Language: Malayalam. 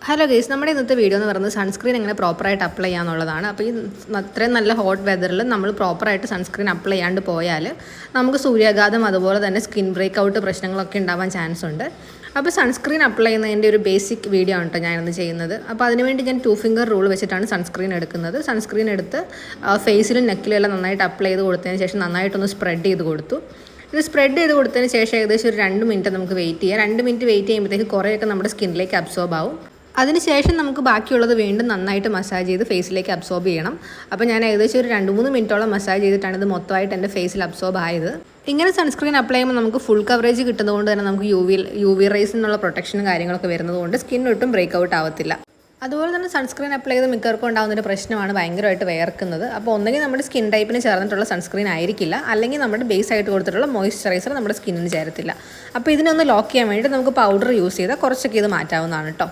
ഹലോ ഗൈസ്, നമ്മുടെ ഇന്നത്തെ വീഡിയോ എന്ന് പറയുന്നത് സൺസ്ക്രീൻ എങ്ങനെ പ്രോപ്പറായിട്ട് അപ്ലൈ ചെയ്യാന്നുള്ളതാണ്. അപ്പോൾ ഈ അത്രയും നല്ല ഹോട്ട് വെതറിൽ നമ്മൾ പ്രോപ്പറായിട്ട് സൺസ്ക്രീൻ അപ്ലൈ ചെയ്യാണ്ട് പോയാൽ നമുക്ക് സൂര്യാഘാതം അതുപോലെ തന്നെ സ്കിൻ ബ്രേക്ക് ഔട്ട് പ്രശ്നങ്ങളൊക്കെ ഉണ്ടാവാൻ ചാൻസ് ഉണ്ട്. അപ്പോൾ സൺസ്ക്രീൻ അപ്ലൈ ചെയ്യുന്നതിൻ്റെ ഒരു ബേസിക് വീഡിയോ ആണ് കേട്ടോ ഞാനിന്ന് ചെയ്യുന്നത്. അപ്പോൾ അതിനുവേണ്ടി ഞാൻ 2 ഫിംഗർ റൂൾ വെച്ചിട്ടാണ് സൺസ്ക്രീൻ എടുക്കുന്നത്. സൺസ്ക്രീൻ എടുത്ത് ഫേസിലും നെക്കിലും എല്ലാം നന്നായിട്ട് അപ്ലൈ ചെയ്ത് കൊടുത്തതിന് ശേഷം നന്നായിട്ടൊന്ന് സ്പ്രെഡ് ചെയ്ത് കൊടുത്തു. ഇത് സ്പ്രെഡ് ചെയ്ത് കൊടുത്തതിന് ശേഷം ഏകദേശം ഒരു 2 മിനിറ്റ് നമുക്ക് വെയിറ്റ് ചെയ്യാം. 2 മിനിറ്റ് വെയിറ്റ് ചെയ്യുമ്പോഴത്തേക്ക് കുറേയൊക്കെ നമ്മുടെ സ്കിന്നിലേക്ക് അബ്സോർബ് ആവും. അതിനുശേഷം നമുക്ക് ബാക്കിയുള്ളത് വീണ്ടും നന്നായിട്ട് മസാജ് ചെയ്ത് ഫേസിലേക്ക് അബ്സോർബ് ചെയ്യണം. അപ്പോൾ ഞാൻ ഏകദേശം ഒരു 2-3 മിനിറ്റോളം മസാജ് ചെയ്തിട്ടാണ് ഇത് മൊത്തമായിട്ട് എൻ്റെ ഫേസിൽ അബ്സോർബ് ആയത്. ഇങ്ങനെ സൺസ്ക്രീൻ അപ്ലൈ ചെയ്യുമ്പോൾ നമുക്ക് ഫുൾ കവറേജ് കിട്ടുന്നതുകൊണ്ട് തന്നെ നമുക്ക് യു വി റേസിൽ നിന്നുള്ള പ്രൊട്ടക്ഷനും കാര്യങ്ങളൊക്കെ വരുന്നതുകൊണ്ട് സ്കിൻ ഒട്ടും ബ്രേക്ക് ഔട്ട് ആവത്തില്ല. അതുപോലെ തന്നെ സൺസ്ക്രീൻ അപ്ലൈ ചെയ്ത് മിക്കവർക്കും ഉണ്ടാകുന്നൊരു പ്രശ്നമാണ് ഭയങ്കരമായിട്ട് വേർക്കുന്നത്. അപ്പോൾ ഒന്നെങ്കിൽ നമ്മുടെ സ്കിൻ ടൈപ്പിന് ചേർന്നിട്ടുള്ള സൺസ്ക്രീൻ ആയിരിക്കില്ല, അല്ലെങ്കിൽ നമ്മുടെ ബേസ് ആയിട്ട് കൊടുത്തിട്ടുള്ള മോയ്സ്ചറൈസർ നമ്മുടെ സ്കിന്നിന് ചേരത്തില്ല. അപ്പോൾ ഇതിനൊന്ന് ലോക്ക് ചെയ്യാൻ വേണ്ടിയിട്ട് നമുക്ക് പൗഡർ യൂസ് ചെയ്താൽ കുറച്ചൊക്കെ ഇത് മാറ്റാവുന്നതാണ് കേട്ടോ.